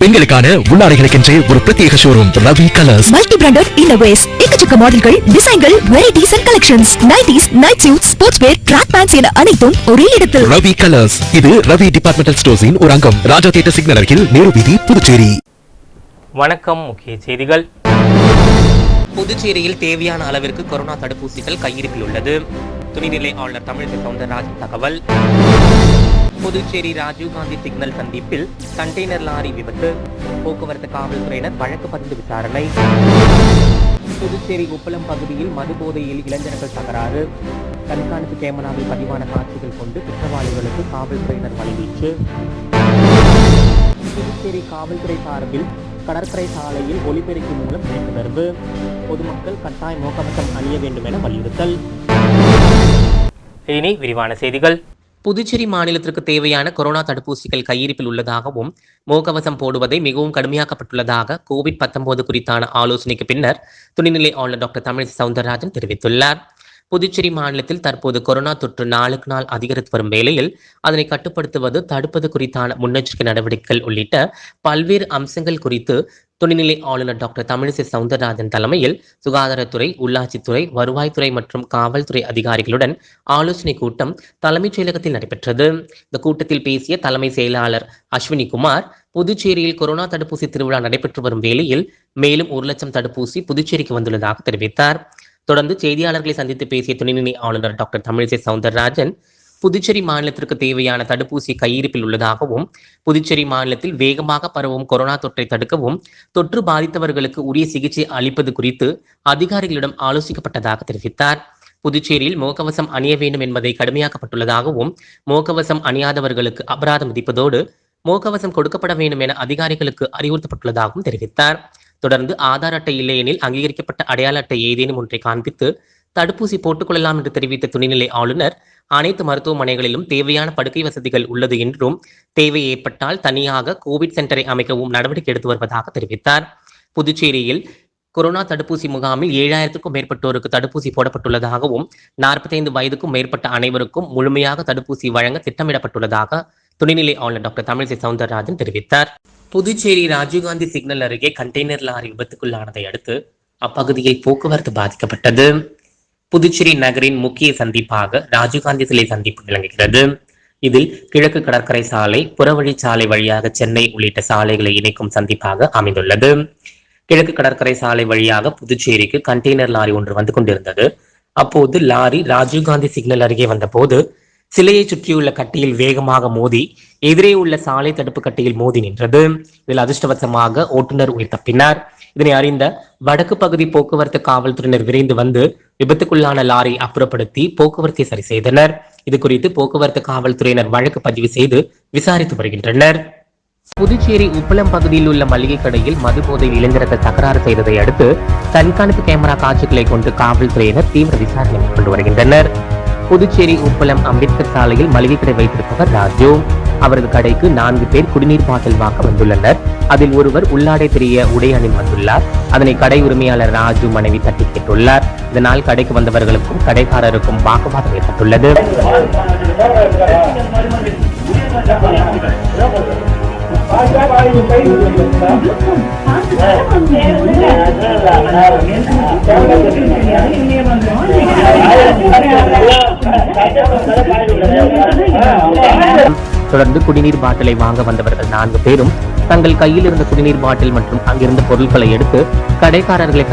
பெண்களுக்கான உள்ளாடைகளுக்கென்றே ஒரு பிரத்யேக showroom Ravi colours. Multi branded innerwears, எக்கச்சக்க மாடல்கள், டிசைன்கள், varieties and collections, nighties, night suit, sports wear, track pants என அனைத்தும் ஒரே இடத்தில். ரவி கலர்ஸ். இது ரவி டிபார்ட்மெண்டல் ஸ்டோர்ஸின் ஒரு அங்கம். ராஜா தியேட்டர் சிக்னல் அருகில், நேரு வீதி, புதுச்சேரி. வணக்கம். முக்கிய செய்திகள். புதுச்சேரியில் தேவையான அளவிற்கு கொரோனா தடுப்பூசிகள் கையிருப்பில் உள்ளது. துணைநிலை ஆளுநர் தமிழிசை சவுந்தரராஜன் தகவல். புதுச்சேரி ராஜீவ்காந்தி சிக்னல் சந்திப்பில் கண்டெய்னர் லாரி விபத்து, போக்குவரத்து காவல்துறையினர் வழக்கு பதிந்து விசாரணை. புதுச்சேரி உப்பளம் பகுதியில் மது போதையில் இளைஞர்கள் தகராறு, கண்காணிப்பு கேமராவில் பதிவான காட்சிகள் கொண்டு குற்றவாளிகளுக்கு காவல்துறையினர் வழிவீச்சு. புதுச்சேரி காவல்துறை சார்பில் கடற்கரை சாலையில் ஒலிபெருக்கி மூலம் விழிப்புணர்வு, பொதுமக்கள் கட்டாய முகக்கவசம் அணிய வேண்டும் என வலியுறுத்தல். இனி விரிவான செய்திகள். புதுச்சேரி மாநிலத்திற்கு தேவையான கொரோனா தடுப்பூசிகள் கையிருப்பில் உள்ளதாகவும் முகக்கவசம் போடுவதை மிகவும் கடுமையாக்கப்பட்டுள்ளதாக கோவிட்-19 குறித்தான ஆலோசனைக்கு பின்னர் துணைநிலை ஆளுநர் டாக்டர் தமிழிசை சவுந்தரராஜன் தெரிவித்துள்ளார். புதுச்சேரி மாநிலத்தில் தற்போது கொரோனா தொற்று நாளுக்கு நாள் அதிகரித்து வரும் வேளையில் அதனை கட்டுப்படுத்துவது, தடுப்பது குறித்தான முன்னெச்சரிக்கை நடவடிக்கைகள் உள்ளிட்ட பல்வேறு அம்சங்கள் குறித்து துணைநிலை ஆளுநர் டாக்டர் தமிழிசை சவுந்தரராஜன் தலைமையில் சுகாதாரத்துறை, உள்ளாட்சித்துறை, வருவாய்த்துறை மற்றும் காவல்துறை அதிகாரிகளுடன் ஆலோசனை கூட்டம் தலைமைச் செயலகத்தில் நடைபெற்றது. இந்த கூட்டத்தில் பேசிய தலைமை செயலாளர் அஸ்வினி குமார், புதுச்சேரியில் கொரோனா தடுப்பூசி திருவிழா நடைபெற்று வரும் வேளையில் மேலும் 1 லட்சம் தடுப்பூசி புதுச்சேரிக்கு வந்துள்ளதாக தெரிவித்தார். தொடர்ந்து செய்தியாளர்களை சந்தித்து பேசிய துணைநிலை ஆளுநர் டாக்டர் தமிழிசை சவுந்தரராஜன், புதுச்சேரி மாநிலத்திற்கு தேவையான தடுப்பூசி கையிருப்பில் உள்ளதாகவும், புதுச்சேரி மாநிலத்தில் வேகமாக பரவும் கொரோனா தொற்றை தடுக்கவும், தொற்று பாதித்தவர்களுக்கு உரிய சிகிச்சை அளிப்பது குறித்து அதிகாரிகளிடம் ஆலோசிக்கப்பட்டதாக தெரிவித்தார். புதுச்சேரியில் முகக்கவசம் அணிய வேண்டும் என்பதை கடுமையாக்கப்பட்டுள்ளதாகவும், முகக்கவசம் அணியாதவர்களுக்கு அபராதம் விதிப்பதோடு முகக்கவசம் கொடுக்கப்பட வேண்டும் என அதிகாரிகளுக்கு அறிவுறுத்தப்பட்டுள்ளதாகவும் தெரிவித்தார். தொடர்ந்து ஆதார் அட்டை இல்லையெனில் அங்கீகரிக்கப்பட்ட அடையாள அட்டை ஏதேனும் ஒன்றை காண்பித்து தடுப்பூசி போட்டுக் கொள்ளலாம் என்று தெரிவித்த துணைநிலை ஆளுநர், அனைத்து மருத்துவமனைகளிலும் தேவையான படுக்கை வசதிகள் உள்ளது என்றும், தேவை ஏற்பட்டால் தனியாக கோவிட் சென்டரை அமைக்கவும் நடவடிக்கை எடுத்து வருவதாக தெரிவித்தார். புதுச்சேரியில் கொரோனா தடுப்பூசி முகாமில் 7000க்கும் மேற்பட்டோருக்கு தடுப்பூசி போடப்பட்டுள்ளதாகவும், 45 வயதுக்கும் மேற்பட்ட அனைவருக்கும் முழுமையாக தடுப்பூசி வழங்க திட்டமிடப்பட்டுள்ளதாக துணைநிலை ஆளுநர் டாக்டர் தமிழிசை சவுந்தரராஜன் தெரிவித்தார். புதுச்சேரி ராஜீவ்காந்தி சிக்னல் அருகே கண்டெய்னர் லாரி விபத்துக்குள்ளானதை அடுத்து அப்பகுதியில் போக்குவரத்து பாதிக்கப்பட்டது. புதுச்சேரி நகரின் முக்கிய சந்திப்பாக ராஜீவ்காந்தி சிலை சந்திப்பு விளங்குகிறது. இதில் கிழக்கு கடற்கரை சாலை, புறவழிச்சாலை வழியாக சென்னை உள்ளிட்ட சாலைகளை இணைக்கும் சந்திப்பாக அமைந்துள்ளது. கிழக்கு கடற்கரை சாலை வழியாக புதுச்சேரிக்கு கண்டெய்னர் லாரி ஒன்று வந்து கொண்டிருந்தது. அப்போது லாரி ராஜீவ்காந்தி சிக்னல் அருகே வந்தபோது சிலையை சுற்றியுள்ள கட்டியில் வேகமாக மோதி எதிரே உள்ள சாலை தடுப்பு கட்டியில் மோதி நின்றது. இதில் அதிர்ஷ்டவசமாக ஓட்டுநர் உயிர் தப்பினார். இதனை அறிந்த வடக்கு பகுதி போக்குவரத்து காவல்துறையினர் விரைந்து வந்து விபத்துக்குள்ளான லாரி அப்புறப்படுத்தி போக்குவரத்தை சரி செய்தனர். இது குறித்து போக்குவரத்து காவல்துறையினர் வழக்கு பதிவு செய்து விசாரித்து வருகின்றனர். புதுச்சேரி உப்பளம் பகுதியில் உள்ள மளிகை கடையில் மது போதையில் இளைஞர்கள் தகராறு செய்ததை அடுத்து கண்காணிப்பு கேமரா காட்சிகளை கொண்டு காவல்துறையினர் தீவிர விசாரணை மேற்கொண்டு வருகின்றனர். புதுச்சேரி உப்பளம் அம்பேத்கர் சாலையில் மளிகை கடை வைத்திருப்பவர் ராஜு. அவரது கடைக்கு 4 பேர் குடிநீர் பாட்டில் வாங்க வந்துள்ளனர். அதில் ஒருவர் உள்ளாடை தெரிய உடை அணிந்து வந்துள்ளார். அதனை கடை உரிமையாளர் ராஜு மனைவி தட்டி கேட்டுள்ளார். இதனால் கடைக்கு வந்தவர்களுக்கும் கடைக்காரருக்கும் வாக்குவாதம் ஏற்பட்டுள்ளது. தொடர்ந்து குடிநீர் பாட்டிலை வாங்க வந்தவர்கள் 4 பேரும் தங்கள் கையில் இருந்த குடிநீர் பாட்டில் மற்றும் அங்கிருந்த பொருட்களை எடுத்து கடைக்காரர்களை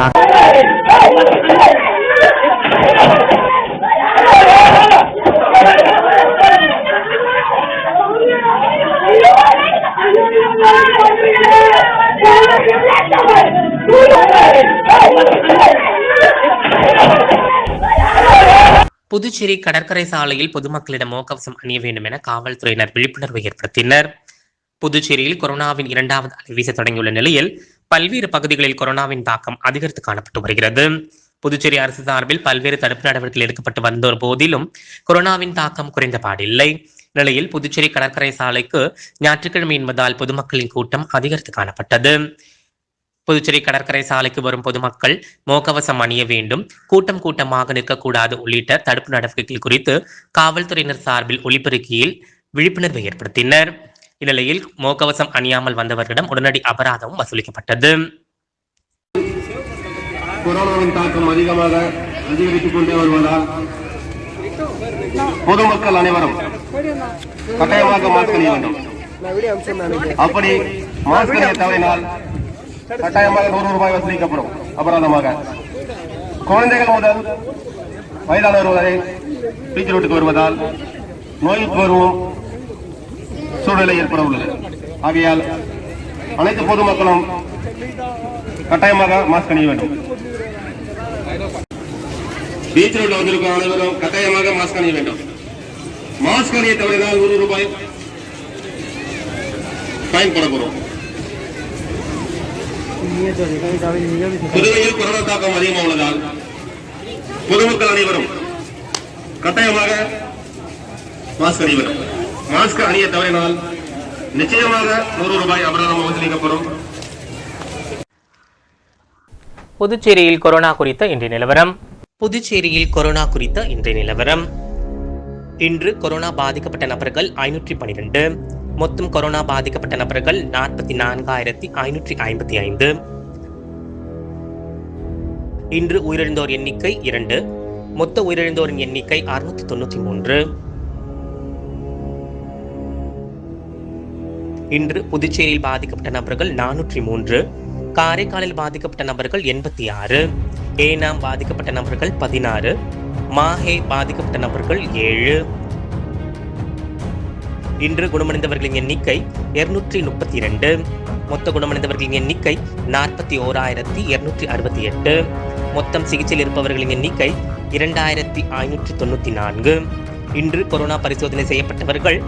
புதுச்சேரி கடற்கரை சாலையில் பொதுமக்களிடம் முகக்கவசம் அணிய வேண்டும் என காவல்துறையினர் விழிப்புணர்வு ஏற்படுத்தினர். புதுச்சேரியில் கொரோனாவின் 2வது அலை வீச தொடங்கியுள்ள நிலையில் பல்வேறு பகுதிகளில் கொரோனாவின் தாக்கம் அதிகரித்து காணப்பட்டு வருகிறது. புதுச்சேரி அரசு சார்பில் பல்வேறு தடுப்பு நடவடிக்கைகள் எடுக்கப்பட்டு வந்த போதிலும் கொரோனாவின் தாக்கம் குறைந்த பாடில்லை. நிலையில் புதுச்சேரி கடற்கரை சாலைக்கு ஞாயிற்றுக்கிழமை என்பதால் பொதுமக்களின் கூட்டம் அதிகரித்து காணப்பட்டது. புதுச்சேரி கடற்கரை சாலைக்கு வரும் பொதுமக்கள் முகக்கவசம் அணிய வேண்டும், கூட்டம் கூட்டமாக நிற்கக்கூடாது உள்ளிட்ட தடுப்பு நடவடிக்கைகள் குறித்து காவல்துறையினர் சார்பில் ஒலிபெருக்கியில் விழிப்புணர்வு ஏற்படுத்தினர். இந்நிலையில் முகக்கவசம் அணியாமல் வந்தவர்களிடம் உடனடி அபராதமும் வசூலிக்கப்பட்டது. கொரோனாவின் தாக்கம் அதிகரித்துக் கொண்டே வருவதால் பொதுமக்கள் அனைவரும் கட்டாயமாக மாஸ்க் அணிய வேண்டும். அப்படி மாஸ்க் அணிய தவறினால் கட்டாயமாக 100 ரூபாய் வசூலிக்கப்படும் அபராதமாக. குழந்தைகள் முதல் வயதானவர் வரை பீச் ரோட்டுக்கு வருவதால் நோய் பரவும் சூழ்நிலை ஏற்பட உள்ளது. ஆகையால் அனைத்து பொதுமக்களும் கட்டாயமாக மாஸ்க் அணிய வேண்டும். பீச் ரோட்டில் வந்திருக்கும் அனைவரும் கட்டாயமாக மாஸ்க் அணிய வேண்டும். மாஸ்க் அணிய தவறினால் 100 ரூபாய் ஃபைன் போடப்படும். புதுவையில் கொரோனா தாக்கம் அதிகமாக உள்ளதால் பொதுமக்கள் அனைவரும் கட்டாயமாக மாஸ்க் அணிய வேண்டும். மாஸ்க் அணிய தவறினால் நிச்சயமாக 100 ரூபாய் அபராதம் வசூலிக்கப்படும். புதுச்சேரியில் கொரோனா குறித்த இன்றைய நிலவரம். புதுச்சேரியில் கொரோனா குறித்த இன்றைய நிலவரம். இன்று கொரோனா பாதிக்கப்பட்ட நபர்கள் 512. மொத்தம் கொரோனா பாதிக்கப்பட்ட நபர்கள் 44,555. இன்று உயிரிழந்தோர் எண்ணிக்கை 2. மொத்த உயிரிழந்தோரின் எண்ணிக்கை 693. இன்று புதுச்சேரியில் பாதிக்கப்பட்ட நபர்கள் 403. காரைக்காலில் பாதிக்கப்பட்ட நபர்கள் 86. ஏனாம் பாதிக்கப்பட்ட நபர்கள் 16. மாஹே பாதிக்கப்பட்ட நபர்கள் 7. இன்று குணமடைந்தவர்களின் எண்ணிக்கை 232. மொத்த குணமடைந்தவர்களின் எண்ணிக்கை 41,268. மொத்தம் சிகிச்சையில் இருப்பவர்களின் எண்ணிக்கை 2,594. இன்று கொரோனா பரிசோதனை செய்யப்பட்டவர்கள்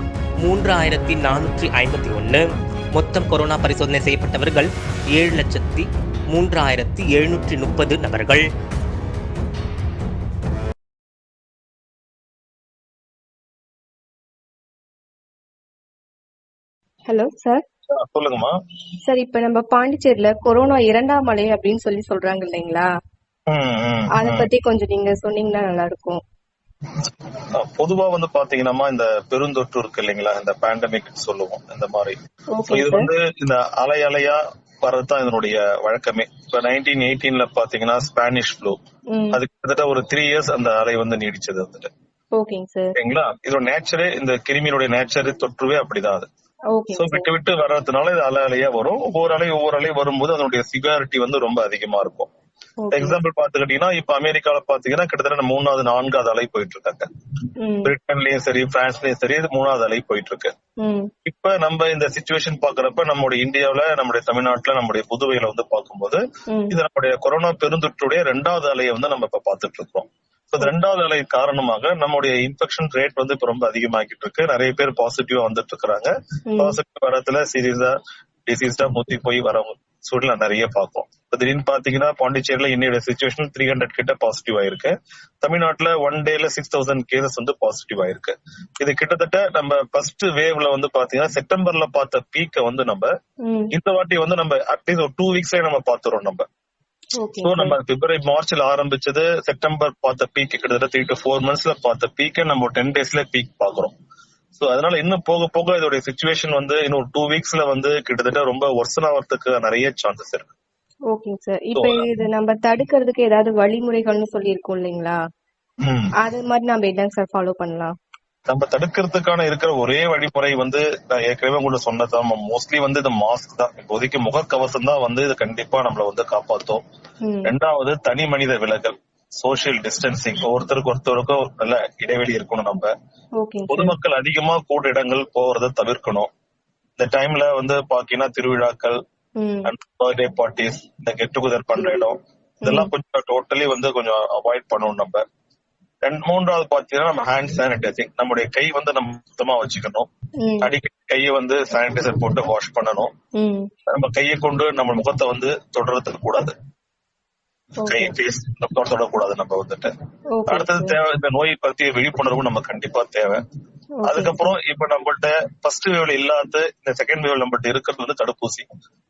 3,451. மொத்தம் கொரோனா பரிசோதனை செய்யப்பட்டவர்கள் 7,03,730 நபர்கள். Hello sir. சொல்லுங்கம்மா. சார், இப்ப நம்ம பாண்டிச்சேரியில கொரோனா 2ஆம் அலை அப்படின்னு சொல்றாங்க இல்லைங்களா? அத பத்தி கொஞ்சம் நீங்க சொன்னீங்கன்னா நல்லா இருக்கும். பொதுவா பாத்தீங்கன்னா இந்த பெருந்தொற்று இருக்கு இல்லைங்களா, இந்த பேண்டமிக் சொல்லுவோம். இந்த மாதிரி இது இந்த அலையா வர்றதுதான் இதனுடைய வழக்கமே. இப்ப 1918ல பாத்தீங்கன்னா ஸ்பானிஷ் ஃப்ளூ, அது கிட்டத்தட்ட ஒரு 3 இயர்ஸ் அந்த அலை நீடிச்சது வந்துட்டு. ஓகேங்களா. இதோட நேச்சரே, இந்த கிருமியினுடைய நேச்சர் தொற்றுவே அப்படிதான். அது விட்டு விட்டு வர்றதுனால இது அலையா வரும். ஒவ்வொரு அலை வரும்போது அதனுடைய சிவியாரிட்டி ரொம்ப அதிகமா இருக்கும். எக்ஸாம்பிள் பாத்துக்கிட்டீங்கன்னா, இப்ப அமெரிக்கால பாத்தீங்கன்னா கிட்டத்தட்ட 3வது 4வது அலை போயிட்டு இருக்காங்க. பிரிட்டன்லயும் சரி, பிரான்ஸ்லயும் சரி, இது 3வது அலை போயிட்டு இருக்கு. இப்ப நம்ம இந்த சிச்சுவேஷன் பாக்குறப்ப நம்முடைய இந்தியாவில, நம்முடைய தமிழ்நாட்டுல, நம்முடைய புதுவையில பார்க்கும்போது இது நம்முடைய கொரோனா பெருந்தொற்றுடைய 2வது அலையை நம்ம இப்ப பாத்துட்டு இருக்கோம். 2வது அலை காரணமாக நம்முடைய இன்ஃபெக்ஷன் ரேட் இப்ப ரொம்ப அதிகமாகிட்டு இருக்கு. நிறைய பேர் பாசிட்டிவா வந்துட்டு இருக்காங்க. பாசிட்டிவ் வரத்துல சீரியஸா டிசீஸ்டா முத்தி போய் வரவங்க சூழ்நிலை நிறைய பார்ப்போம். திடீர்னு பாத்தீங்கன்னா பாண்டிச்சேரியில இன்னையோட சிச்சுவேஷன் 300 கிட்ட பாசிட்டிவ் ஆயிருக்கு. தமிழ்நாட்டுல 1 டேல 6,000 கேசஸ் பாசிட்டிவ் ஆயிருக்கு. இது கிட்டத்தட்ட நம்ம ஃபர்ஸ்ட் வேவ்ல பாத்தீங்கன்னா செப்டம்பர்ல பார்த்த பீக்க நம்ம இந்த வாட்டி நம்ம அட்லீஸ்ட் ஒரு 2 வீக்ஸ்ல நம்ம பாத்துறோம். நம்ம பிப்ரவரி மார்ச்ல ஆரம்பிச்சது, செப்டம்பர் பார்த்த பீக் கிட்டத்தட்ட 3 to 4 monthsல பார்த்த பீக்க நம்ம 10 daysல பீக் பாக்குறோம். அதனால இன்னும் போக போக இதோட சிச்சுவேஷன் இன்னும் 2 வீக்ஸ்ல கிட்டத்தட்ட ரொம்ப வர்சன் ஆகிறதுக்கு நிறைய சான்சஸ் இருக்கு. ஓகேங்க சார். இப்ப இது நம்ம தடுக்கிறதுக்கு ஏதாவது வழிமுறைகள்னு சொல்லியிருக்கோம் இல்லைங்களா? அது மாதிரி நம்ம என்னங்க சார் ஃபாலோ பண்ணலாம்? நம்ம தடுக்கிறதுக்கான இருக்கிற ஒரே வழிமுறை நான் ஏற்கனவே உங்களுக்கு சொன்னதான், மோஸ்ட்லி இந்த மாஸ்க் தான். இப்போதைக்கு முகக்கவசம் தான் இது கண்டிப்பா நம்மள காப்பாத்தும். 2வது தனி மனித விலகல், சோசியல் டிஸ்டன்சிங், ஒருத்தருக்கும் நல்ல இடைவெளி இருக்கணும். நம்ம பொதுமக்கள் அதிகமா கூட இடங்கள் போறதை தவிர்க்கணும். இந்த டைம்ல பாத்தீங்கன்னா திருவிழாக்கள், பர்த்டே பார்ட்டிஸ், இந்த கெட் டுகெதர் பண்ற இடம், இதெல்லாம் கொஞ்சம் டோட்டலி கொஞ்சம் அவாய்ட் பண்ணணும். நம்ம 3வது பாத்தீங்கன்னா நம்ம ஹேண்ட் சானிடைசிங், நம்முடைய கை நம்ம சுத்தமா வச்சுக்கணும். அடிக்கடி கையை சானிடைசர் போட்டு வாஷ் பண்ணணும். நம்ம கையை கொண்டு நம்ம முகத்தை தொடறதுக்கு கூடாது. கை ஃபேஸ் தொடக்கூடாது. நம்ம அடுத்தது தேவை, இந்த நோய் பத்திய விழிப்புணர்வு நம்ம கண்டிப்பா தேவை. அதுக்கப்புறம் இப்ப நம்மள்ட்ட ஃபர்ஸ்ட் வேவ்ல இல்லாத இந்த செகண்ட் வேவ்ல நம்மள்ட்ட இருக்கிறது தடுப்பூசி.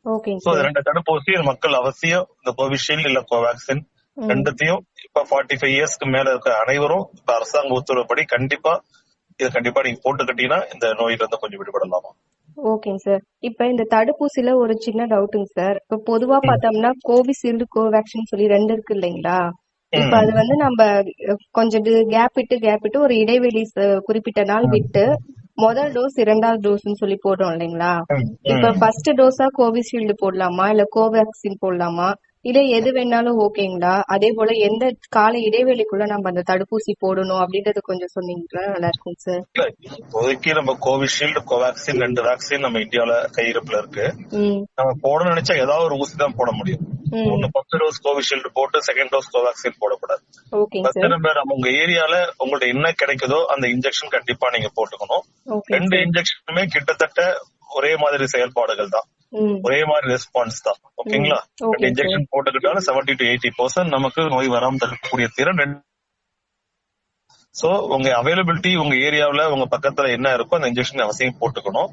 2 தடுப்பூசி மக்கள் அவசியம், இந்த கோவிஷீல்டு இல்ல கோவேக்சின் ரெண்டுத்தையும் இப்ப 45 இயர்ஸ்க்கு மேல இருக்க அனைவரும் இப்ப அரசாங்க உத்தரவுப்படி கண்டிப்பா நீங்க போட்டுக்கிட்டீங்கன்னா இந்த நோயில கொஞ்சம் விடுபடலாமா? ஓகேங்க சார். இப்ப இந்த தடுப்பூசில ஒரு சின்ன டவுட்டுங்க சார். இப்ப பொதுவா பார்த்தோம்னா கோவிஷீல்டு, கோவேக்சின் சொல்லி 2 இருக்கு இல்லைங்களா? இப்ப அது வந்து நம்ம கொஞ்சம் கேப் விட்டு ஒரு இடைவெளி குறிப்பிட்ட நாள் விட்டு முதல் டோஸ், 2வது டோஸ்ன்னு சொல்லி போடுறோம் இல்லைங்களா? இப்ப ஃபர்ஸ்ட் டோஸா கோவிஷீல்டு போடலாமா? இல்ல கோவேக்சின் போடலாமா? இல்ல எது வேணாலும் ஓகேங்களா? அதே போல எந்த கால இடைவெளிக்குள்ள நம்ம அந்த தடுப்பூசி போடணும் அப்படின்றது கொஞ்சம் சொன்னீங்கன்னா நல்லா இருக்கும் சார். இப்போதைக்கு நம்ம கோவிஷீல்டு, கோவேக்சின் 2 வேக்சின் நம்ம இந்தியாவில கையிருப்புல இருக்கு. நம்ம போடணும்னு நினைச்சா ஏதாவது ஒரு ஊசி தான் போட முடியும். ஒண்ணு ஃபர்ஸ்ட் டோஸ் கோவிஷீல்டு போட்டு செகண்ட் டோஸ் கோவேக்சின் போடக்கூடாது. நம்ம உங்க ஏரியால உங்கள்ட்ட என்ன கிடைக்குதோ அந்த இன்ஜெக்ஷன் கண்டிப்பா நீங்க போட்டுக்கணும். 2 இன்ஜெக்ஷனுமே கிட்டத்தட்ட ஒரே மாதிரி செயல்பாடுகள் தான், ஒரே மாதிரி ரெஸ்பான்ஸ் தான். ஓகேங்களா? இன்ஜெக்ஷன் போட்டுக்கிட்டாலும் 70 to 80% நமக்கு நோய் வராம தடுக்கக்கூடிய திறன். சோ உங்க அவைலபிலிட்டி உங்க ஏரியாவில உங்க பக்கத்துல என்ன இருக்கோ அந்த இன்ஜெக்ஷன் அவசியம் போட்டுக்கணும்.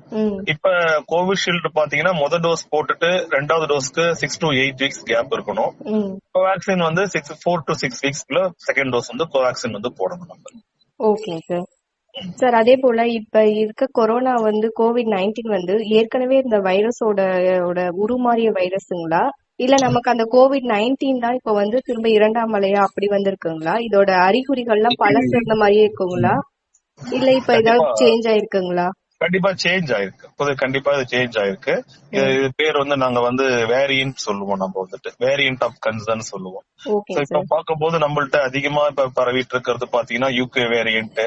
இப்ப கோவிஷீல்டு பாத்தீங்கன்னா முதல் டோஸ் போட்டுட்டு 2வது டோஸ்க்கு 6 to 8 weeks கேப் இருக்கணும். கோவேக்சின் வந்து 4 to 6 weeksக்குள்ள செகண்ட் டோஸ் வந்து கோவேக்சின் வந்து போடணும் நம்ம. Okay sir. சார் அதே போல இப்ப இருக்க கொரோனா வந்து COVID-19 வந்து ஏற்கனவே இந்த வைரஸோட உருமாறிய வைரஸுங்களா? இல்ல நமக்கு அந்த COVID-19 தான் இப்ப வந்து திரும்ப 2ஆம் அலையா அப்படி வந்திருக்குங்களா? இதோட அறிகுறிகள்லாம் பழசு இருந்த மாதிரியே இருக்குங்களா? இல்ல இப்ப ஏதாவது சேஞ்ச் ஆயிருக்குங்களா? கண்டிப்பா சேஞ்ச் ஆயிருக்கு. கண்டிப்பா இது சேஞ்ச் ஆயிருக்கு. இது பேர் வந்து நாங்க வந்து வேரியன்ட் சொல்லுவோம். நம்ம வந்துட்டு வேரியன்ட் ஆஃப் கன்சர்ன் சொல்லுவோம். இப்ப பார்க்கும்போது நம்மள்ட்ட அதிகமா இப்ப பரவிட்டு இருக்கிறது பாத்தீங்கன்னா UK variant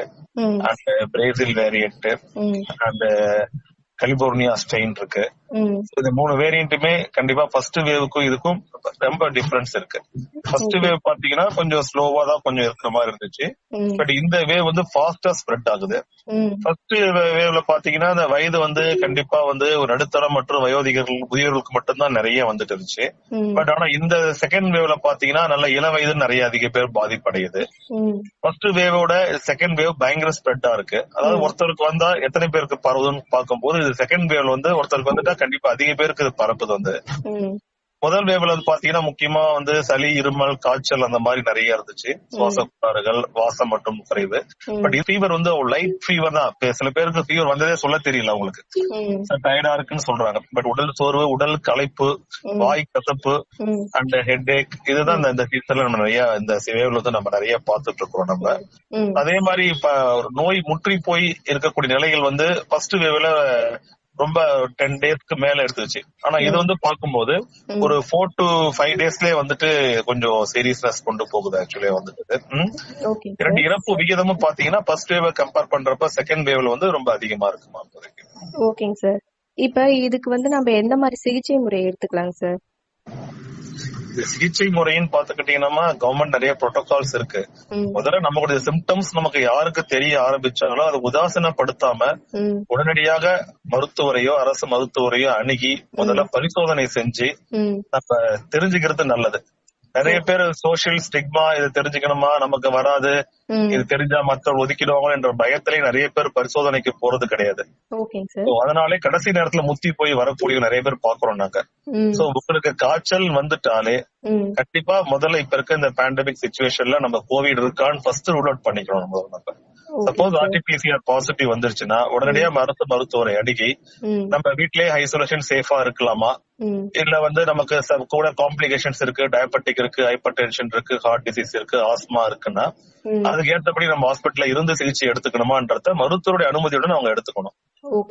and Brazil variant and California strain இருக்கு. இந்த 3 வேரியன்ட்டுமே கண்டிப்பா ஃபர்ஸ்ட் வேவுக்கும் இதுக்கும் ரொம்ப டிஃபரன்ஸ் இருக்கு. ஃபர்ஸ்ட் வேவ் பாத்தீங்கன்னா கொஞ்சம் ஸ்லோவா தான் கொஞ்சம் இருக்கிற மாதிரி இருந்துச்சு. பட் இந்த வேவ் வந்து ஃபாஸ்டா ஸ்ப்ரெட் ஆகுது. ஃபர்ஸ்ட் வேவ்ல பாத்தீங்கன்னா அந்த வயது வந்து கண்டிப்பா வந்து ஒரு நடுத்தரம் மற்றும் வயோதிகர்கள் முதியோர்களுக்கு மட்டும்தான் நிறைய வந்துட்டு இருந்துச்சு. பட் ஆனா இந்த செகண்ட் வேவ்ல பாத்தீங்கன்னா நல்ல இள வயது நிறைய அதிக பேர் பாதிப்படையுது. ஃபர்ஸ்ட் வேவோட செகண்ட் வேவ் பயங்கர ஸ்ப்ரெட்டா இருக்கு. அதாவது ஒருத்தருக்கு வந்தா எத்தனை பேருக்கு பரவுதுன்னு பார்க்கும்போது செகண்ட் வேவ்ல வந்து ஒருத்தருக்கு வந்துட்டா கண்டிப்பா அதிக பேருக்கு இது பரப்புது வந்து. முதல் வேவ்ல வந்து பாத்தீங்கன்னா முக்கியமா வந்து சளி, இருமல், காய்ச்சல் அந்த மாதிரி நிறைய இருந்துச்சு. சுவாச கோளாறுகள், வாசம் மற்றும் குறைவு. பட் ஃபீவர் வந்து லைட் ஃபீவர் தான். சில பேருக்கு ஃபீவர் வந்ததே சொல்ல தெரியல அவங்களுக்கு, டயர்டா இருக்குன்னு சொல்றாங்க. பட் உடல் சோர்வு, உடல் களைப்பு, வாய் கசப்பு அண்ட் ஹெட் ஏக், இதுதான் இந்த சீசன்ல நம்ம நிறைய இந்த வேவ்ல வந்து நம்ம நிறைய பாத்துட்டு இருக்கோம் நம்ம. அதே மாதிரி இப்ப நோய் முற்றி போய் இருக்கக்கூடிய நிலைகள் வந்து ஃபர்ஸ்ட் வேவ்ல ரொம்ப 10 daysக்கு மேல எடுத்துச்சு. ஆனா இது வந்து பார்க்கும்போது ஒரு 4 to 5 daysலயே வந்துட்டு கொஞ்சம் சீரியஸ்னஸ் கொண்டு போகுது ஆக்சுவலி வந்துட்டு. 2 இறப்பு விகிதமும் பாத்தீங்கன்னா ஃபர்ஸ்ட் வேவ் கம்பேர் பண்றப்ப செகண்ட் வேவ்ல வந்து ரொம்ப அதிகமா இருக்குமா. ஓகேங்க சார். இப்ப இதுக்கு வந்து நம்ம எந்த மாதிரி சிகிச்சை முறை எடுத்துக்கலாங்க சார்? சிகிச்சை முறைன்னு பாத்துக்கிட்டீங்கன்னா கவர்மெண்ட் நிறைய புரோட்டோகால்ஸ் இருக்கு. முதல்ல நம்மளுடைய சிம்டம்ஸ் நமக்கு யாருக்கு தெரிய ஆரம்பிச்சாங்களோ அதை உதாசீனப்படுத்தாம உடனடியாக மருத்துவரையோ அரசு மருத்துவரையோ அணுகி முதல்ல பரிசோதனை செஞ்சு நம்ம தெரிஞ்சுக்கிறது நல்லது. நிறைய பேர் சோசியல் ஸ்டிக்மா, இது தெரிஞ்சுக்கணுமா, நமக்கு வராது, இது தெரிஞ்சா மத்தவங்க ஒதுக்கிடுவாங்க என்ற பயத்திலே நிறைய பேர் பரிசோதனைக்கு போறது கிடையாது. அதனாலே கடைசி நேரத்துல முத்தி போய் வரக்கூடிய நிறைய பேர் பாக்குறோம் நாங்க. சோ உங்களுக்கு காய்ச்சல் வந்துட்டாலே கண்டிப்பா முதல்ல இப்ப இருக்க இந்த பேண்டமிக் சிச்சுவேஷன்ல நம்ம கோவிட் இருக்கான்னு ஃபர்ஸ்ட் ரூல் அவுட் பண்ணிக்கணும். நம்ம சப்போஸ் ஆர்டிபிசிஆர் பாசிட்டிவ் வந்துருச்சுன்னா உடனடியா அரசு மருத்துவரை அணுகி நம்ம வீட்லயே ஐசோலேஷன் சேஃபா இருக்கலாமா, இல்ல வந்து நமக்கு கூட காம்ப்ளிகேஷன்ஸ் இருக்கு, டயபெட்டிக் இருக்கு, ஹைப்பர் டென்ஷன் இருக்கு, ஹார்ட் டிசீஸ் இருக்கு, ஆஸ்மா இருக்குன்னா அதுக்கு ஏற்றபடி நம்ம ஹாஸ்பிட்டல்ல இருந்து சிகிச்சை எடுத்துக்கணுமான்றத மருத்துவருடைய அனுமதியுடன் அவங்க எடுத்துக்கணும்.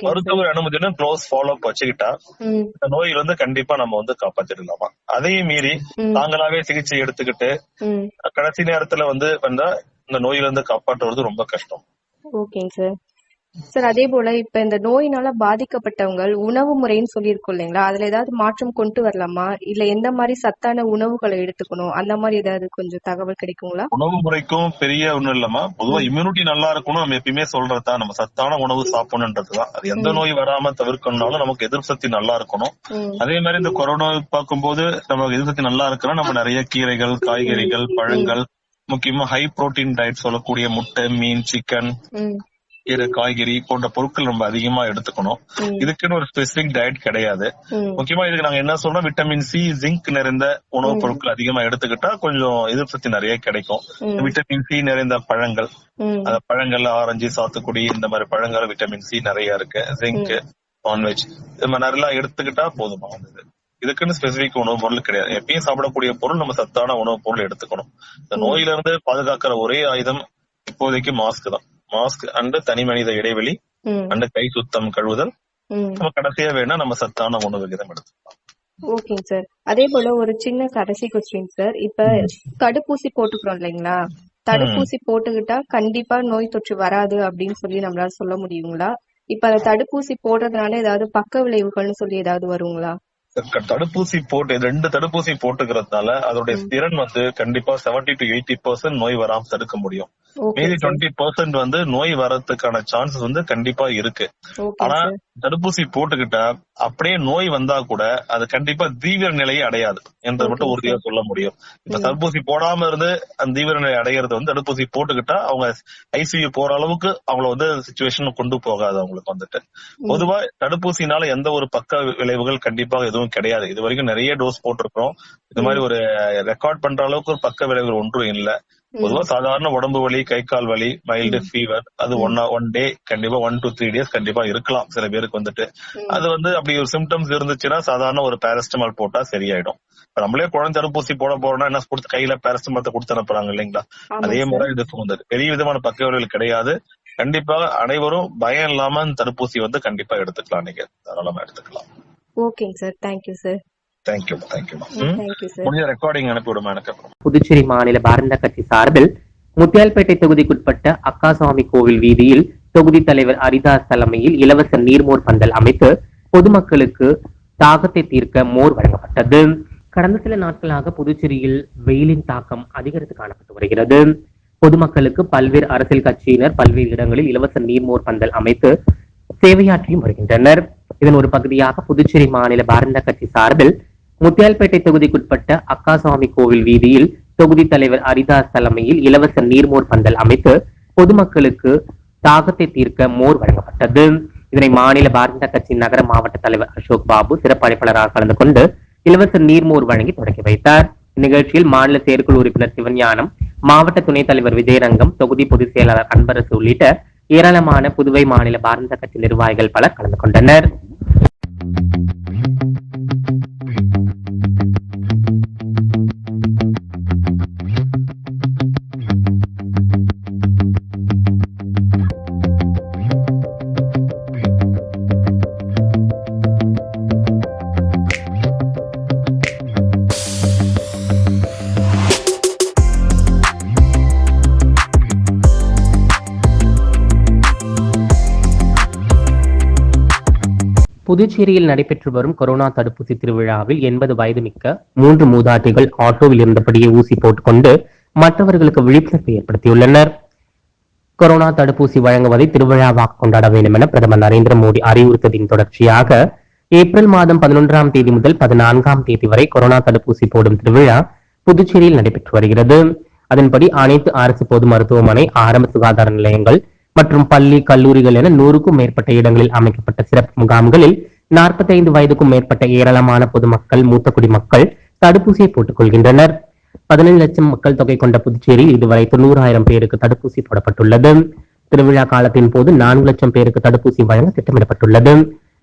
மருத்துவர் அனுமதியுடன் க்ளோஸ் ஃபாலோ அப் வச்சுக்கிட்டா இந்த நோயில இருந்து கண்டிப்பா நம்ம வந்து காப்பாத்திடலாமா. அதையும் மீறி தாங்களாவே சிகிச்சை எடுத்துக்கிட்டு கடைசி நேரத்துல வந்து வந்தா இந்த நோயில இருந்து காப்பாற்றுவது ரொம்ப கஷ்டம். ஓகேங்க சார். சார் அதே போல இப்ப இந்த நோயினால பாதிக்கப்பட்டவங்க உணவு முறைன்னு சொல்லியிருக்கோம் இல்லைங்களா, அதுல ஏதாவது மாற்றம் கொண்டு வரலாமா, இல்ல எந்த மாதிரி சத்தான உணவுகளை எடுத்துக்கணும், அந்த மாதிரி ஏதாவது கொஞ்சம் தகவல் கிடைக்குங்களா? உணவு முறைக்கும் பெரிய ஒண்ணும் இல்லமா, பொதுவா இம்யூனிட்டி நல்லா இருக்கணும். நம்ம எப்பயுமே சொல்றதுதான் நம்ம சத்தான உணவு சாப்பிடணுன்றதுதான். அது எந்த நோய் வராம தவிர்க்கணும்னாலும் நமக்கு எதிர்ப்பு சக்தி நல்லா இருக்கணும். அதே மாதிரி இந்த கொரோனா பார்க்கும்போது நம்ம எதிர்ப்பு சக்தி நல்லா இருக்கணும். நம்ம நிறைய கீரைகள், காய்கறிகள், பழங்கள், முக்கியமா ஹை புரோட்டீன் டயட் சொல்லக்கூடிய முட்டை, மீன், சிக்கன், காய்கறி போன்ற பொருட்கள் நம்ம அதிகமா எடுத்துக்கணும். இதுக்குன்னு ஒரு ஸ்பெசிபிக் டயட் கிடையாது. முக்கியமா இதுக்கு நாங்க என்ன சொல்றோம், விட்டமின் சி, ஜிங்க் நிறைந்த உணவுப் பொருட்கள் அதிகமா எடுத்துக்கிட்டா கொஞ்சம் எதிர்ப்பு சக்தி நிறைய கிடைக்கும். விட்டமின் சி நிறைந்த பழங்கள், அந்த பழங்கள்ல ஆரஞ்சு, சாத்துக்குடி இந்த மாதிரி பழங்கள் விட்டமின் சி நிறைய இருக்கு. ஜிங்க் நான்வெஜ் இது மாதிரி நல்லா எடுத்துக்கிட்டா போதுமா வந்தது. இதுக்குன்னு ஸ்பெசிபிக் உணவு பொருள் கிடையாது. எப்பயும் சாப்பிடக்கூடிய பொருள் நம்ம சத்தான உணவு பொருள் எடுத்துக்கணும். இந்த நோயில இருந்து பாதுகாக்கிற ஒரே ஆயுதம் இப்போதைக்கு மாஸ்க் தான். மாஸ்க் அண்ட் தனி மனித இடைவெளி அண்ட் கை சுத்தம் கழுவுதல். நம்ம கடைசியா வேணா நம்ம சத்தான உணவு விகிதம் எடுத்துக்கலாம். ஓகேங்க சார். அதே போல ஒரு சின்ன கடைசி கொஸ்டின் சார். இப்ப தடுப்பூசி போட்டுக்கிறோம் இல்லைங்களா? தடுப்பூசி போட்டுக்கிட்டா கண்டிப்பா நோய் தொற்று வராது அப்படின்னு சொல்லி நம்மளால சொல்ல முடியுங்களா? இப்ப அந்த தடுப்பூசி போடுறதுனால ஏதாவது பக்க விளைவுகள்னு சொல்லி ஏதாவது வருங்களா? தடுப்பூசி போட்டு 2 தடுப்பூசி போட்டுக்கிறதுனால அதோடைய திறன் கண்டிப்பா 70 to 80% நோய் வராம தடுக்க முடியும். மீதி 20% நோய் வரதுக்கான சான்சஸ் கண்டிப்பா இருக்கு. ஆனா தடுப்பூசி போட்டுக்கிட்டா அப்படியே நோய் வந்தா கூட அது கண்டிப்பா தீவிர நிலையை அடையாது என்பது மட்டும் உறுதியா சொல்ல முடியும். இப்ப தடுப்பூசி போடாம இருந்து அந்த தீவிர நிலை அடைகிறது தடுப்பூசி போட்டுக்கிட்டா அவங்க ஐசியூ போற அளவுக்கு அவங்கள சிச்சுவேஷன் கொண்டு போகாது. அவங்களுக்கு பொதுவா தடுப்பூசினால எந்த ஒரு பக்க விளைவுகள் கண்டிப்பாக எதுவும் கிடையாது. இது வரைக்கும் நிறைய டோஸ் போட்டிருக்கிறோம். இது மாதிரி ஒரு ரெக்கார்ட் பண்ற அளவுக்கு ஒரு பக்க விளைவுகள் ஒன்றும் இல்ல. பொதுவா சாதாரண உடம்பு வலி, கை கால் வலி, மைல்டு ஃபீவர், அது ஒன் டே கண்டிப்பா 1 to 3 days கண்டிப்பா இருக்கலாம் சில பேருக்கு. அது அப்படி ஒரு சிம்டம்ஸ் இருந்துச்சுன்னா சாதாரண ஒரு பேரஸ்டமால் போட்டா சரியாயிடும். நம்மளே குழந்தை தடுப்பூசி போட போறோம்னா என்ன கொடுத்து கையில பேரஸ்டமால் கொடுத்து அனுப்புறாங்க இல்லைங்களா? அதே மாதிரி இதுக்கு பெரிய விதமான பக்க விளைவுகள் கிடையாது. கண்டிப்பாக அனைவரும் பயம் இல்லாம தடுப்பூசி கண்டிப்பா எடுத்துக்கலாம். நீங்க தாராளமா எடுத்துக்கலாம். ஓகேங்க சார். Thank you sir. புதுச்சேரி மாநில பாரத கட்சி சார்பில் முத்தியால்பேட்டை தொகுதிக்குட்பட்ட அக்காசுவாமி கோவில் வீதியில் தொகுதி தலைவர் ஹரிதாஸ் தலைமையில் இலவச நீர்மோர் பந்தல் அமைத்து பொதுமக்களுக்கு தாகத்தை தீர்க்க மோர் வழங்கப்பட்டது. கடந்த சில நாட்களாக புதுச்சேரியில் வெயிலின் தாக்கம் அதிகரித்து காணப்பட்டு வருகிறது. பொதுமக்களுக்கு பல்வேறு அரசியல் கட்சியினர் பல்வேறு இடங்களில் இலவச நீர்மோர் பந்தல் அமைத்து சேவையாற்றியும் வருகின்றனர். இதன் ஒரு பகுதியாக புதுச்சேரி மாநில பாரத கட்சி சார்பில் முத்தியால்பேட்டை தொகுதிக்குட்பட்ட அக்காசுவாமி கோவில் வீதியில் தொகுதி தலைவர் ஹரிதாஸ் தலைமையில் இலவச நீர்மோர் பந்தல் அமைத்து பொதுமக்களுக்கு தாகத்தை தீர்க்க மோர் வழங்கப்பட்டது. இதனை மாநில பாரத கட்சி நகர மாவட்ட தலைவர் அசோக் பாபு சிறப்பு அழைப்பாளராக கலந்து கொண்டு இலவச நீர்மோர் வழங்கி தொடங்கி வைத்தார். இந்நிகழ்ச்சியில் மாநில செயற்குழு உறுப்பினர் சிவஞானம், மாவட்ட துணைத் தலைவர் விஜயரங்கம், தொகுதி பொதுச் செயலாளர் அன்பரசு உள்ளிட்ட ஏராளமான புதுவை மாநில பாரத கட்சி நிர்வாகிகள் பலர் கலந்து கொண்டனர். புதுச்சேரியில் நடைபெற்று வரும் கொரோனா தடுப்பூசி திருவிழாவில் 80 வயது மிக்க 3 மூதாட்டிகள் ஆட்டோவில் இருந்தபடியே ஊசி போட்டுக்கொண்டு மற்றவர்களுக்கு விழிப்புணர்வு ஏற்படுத்தியுள்ளனர். கொரோனா தடுப்பூசி வழங்குவதை திருவிழாவாக கொண்டாட வேண்டும் என பிரதமர் நரேந்திர மோடி அறிவுறுத்ததின் தொடர்ச்சியாக ஏப்ரல் மாதம் 11ஆம் தேதி முதல் 14ஆம் தேதி வரை கொரோனா தடுப்பூசி போடும் திருவிழா புதுச்சேரியில் நடைபெற்று வருகிறது. அதன்படி அனைத்து அரசு பொது மருத்துவமனை, ஆரம்ப சுகாதார நிலையங்கள் மற்றும் பள்ளி, கல்லூரிகள் என 100க்கும் மேற்பட்ட இடங்களில் அமைக்கப்பட்ட சிறப்பு முகாம்களில் 45 வயதுக்கும் மேற்பட்ட ஏராளமான பொதுமக்கள், மூத்த குடிமக்கள் தடுப்பூசியை போட்டுக் கொள்கின்றனர். 17 லட்சம் மக்கள் தொகை கொண்ட புதுச்சேரியில் இதுவரை 90,000 பேருக்கு தடுப்பூசி போடப்பட்டுள்ளது. திருவிழா காலத்தின் போது 4 லட்சம் பேருக்கு தடுப்பூசி வழங்க திட்டமிடப்பட்டுள்ளது.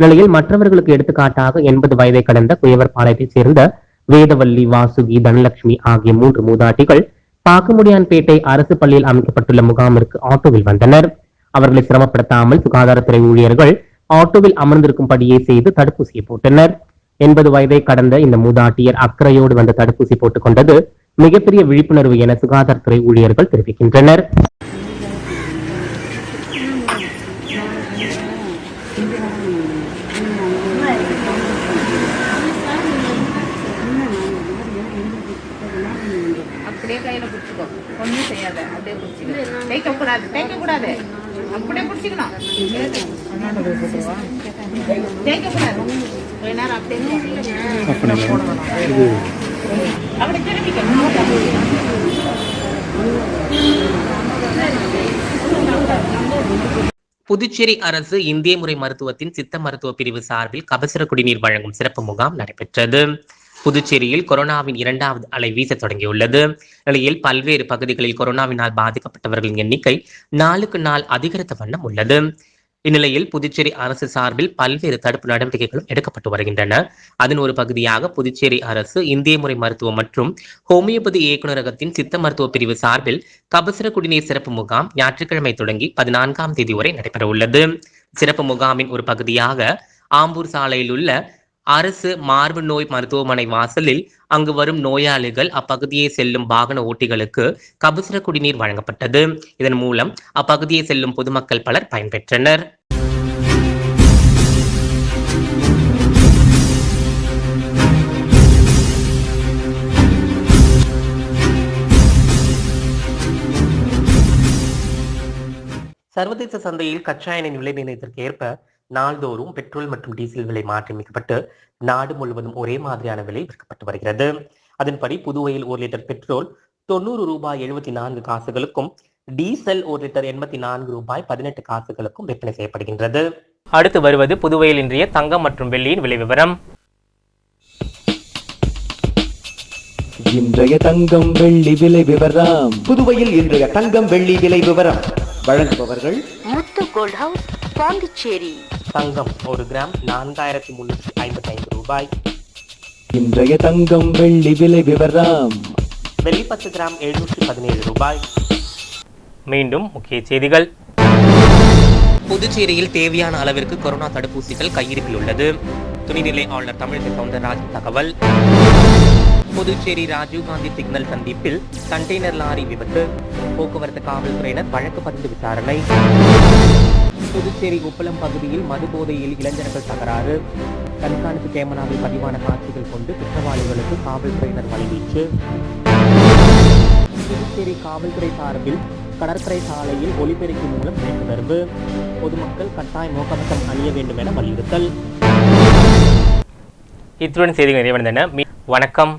நிலையில் மற்றவர்களுக்கு எடுத்துக்காட்டாக 80 வயதை கடந்த குயவர்பாளையத்தைச் சேர்ந்த வேதவல்லி, வாசுகி, தனலட்சுமி ஆகிய 3 மூதாட்டிகள் பாக்கமுடியான்பேட்டை அரசு பள்ளியில் அமைக்கப்பட்டுள்ள முகாமிற்கு ஆட்டோவில் வந்தனர். அவர்களை சிரமப்படுத்தாமல் சுகாதாரத்துறை ஊழியர்கள் ஆட்டோவில் அமர்ந்திருக்கும்படியே செய்து தடுப்பூசியை போட்டனர். 80 வயதை கடந்த இந்த மூதாட்டியர் அக்கறையோடு வந்து தடுப்பூசி போட்டுக் கொண்டது மிகப்பெரிய விழிப்புணர்வு என சுகாதாரத்துறை ஊழியர்கள் தெரிவிக்கின்றனர். அப்படியே கையில பிடிச்சிக்கோ, ஒன்றும் செய்யாத, அப்படியே பிடிச்சிக்கணும், தேய்க்கக்கூடாது, தேய்க்கக்கூடாது, அப்படியே பிடிச்சிக்கணும், தேய்க்கக்கூடாது, கொஞ்ச நேரம் அப்படியே அப்படி திரும்பிக்கணும். புதுச்சேரி அரசு இந்திய முறை மருத்துவத்தின் சித்த மருத்துவ பிரிவு சார்பில் கபசுர குடிநீர் வழங்கும் சிறப்பு முகாம் நடைபெற்றது. புதுச்சேரியில் கொரோனாவின் 2வது அலை வீச தொடங்கியுள்ளது. நிலையில் பல்வேறு பகுதிகளில் கொரோனாவினால் பாதிக்கப்பட்டவர்களின் எண்ணிக்கை நாளுக்கு நாள் அதிகரித்த வண்ணம் உள்ளது. இந்நிலையில் புதுச்சேரி அரசு சார்பில் பல்வேறு தடுப்பு நடவடிக்கைகளும் எடுக்கப்பட்டு வருகின்றன. அதன் ஒரு பகுதியாக புதுச்சேரி அரசு இந்திய முறை மருத்துவம் மற்றும் ஹோமியோபதி இயக்குநரகத்தின் சித்த மருத்துவ பிரிவு சார்பில் கபசுர குடிநீர் சிறப்பு முகாம் ஞாயிற்றுக்கிழமை தொடங்கி 14ஆம் தேதி வரை நடைபெற உள்ளது. சிறப்பு முகாமின் ஒரு பகுதியாக ஆம்பூர் சாலையில் உள்ள அரசு மார்பு நோய் மருத்துவமனை வாசலில் அங்கு வரும் நோயாளிகள் அப்பகுதியை செல்லும் வாகன ஓட்டிகளுக்கு கபசுர குடிநீர் வழங்கப்பட்டது. இதன் மூலம் அப்பகுதியை செல்லும் பொதுமக்கள் பலர் பயன்பெற்றனர். சர்வதேச சந்தையில் கச்சா எண்ணெய் விலை நிர்ணயத்திற்கு ஏற்ப நாள்தோறும் பெட்ரோல் மற்றும் டீசல் விலை மாற்றியமைக்கப்பட்டு நாடு முழுவதும் ஒரே மாதிரியான விலை விற்கப்பட்டு வருகிறது. அதன்படி புதுவையில் 1 லிட்டர் பெட்ரோல் 90 ரூபாய் 74 காசுகளுக்கும் டீசல் 1 லிட்டர் 84 ரூபாய் 18 காசுகளுக்கும் விற்பனை செய்யப்படுகின்றது. அடுத்து வருவது புதுவையில் இன்றைய தங்கம் மற்றும் வெள்ளியின் விலை விவரம். இன்றைய தங்கம் வெள்ளி விலை விவரம். புதுவையில் இன்றைய தங்கம் வெள்ளி விலை விவரம் வழங்குபவர்கள் முத்து கோல்ட் ஹவுஸ், பாண்டிச்சேரி. தங்கம் 1 கிராம் 4355 ரூபாய். இன்றைய தங்கம் வெள்ளி விலை விவரம். வெள்ளி 10 கிராம் 717 ரூபாய். மீண்டும் முக்கிய செய்திகள். புதுச்சேரியில் தேவையான அளவிற்கு கொரோனா தடுப்பூசிகள் கையிருப்பில் உள்ளது. துணைநிலை ஆளுநர் தமிழிசை சவுந்தரராஜன் தகவல். புதுச்சேரி ராஜீவ்காந்தி சிக்னல் சந்திப்பில் கண்டெய்னர் லாரி விபத்து, போக்குவரத்து காவல்துறையினர் வழக்கு பதிந்து விசாரணை. புதுச்சேரி உப்பளம் பகுதியில் மது போதையில் இளைஞர்கள் தகராறு, கண்காணிப்பு கேமராவில் பதிவான காட்சிகள் கொண்டு குற்றவாளிகளுக்கு காவல்துறையினர் வலைவீச்சு. புதுச்சேரி காவல்துறை சார்பில் கடற்கரை சாலையில் ஒலிபெருக்கி மூலம் விழிப்புணர்வு, பொதுமக்கள் கட்டாயம் முகக்கவசம் அணிய வேண்டும் என வலியுறுத்தல். இத்துடன் செய்திகள் நிறைவடைந்தன. வணக்கம்.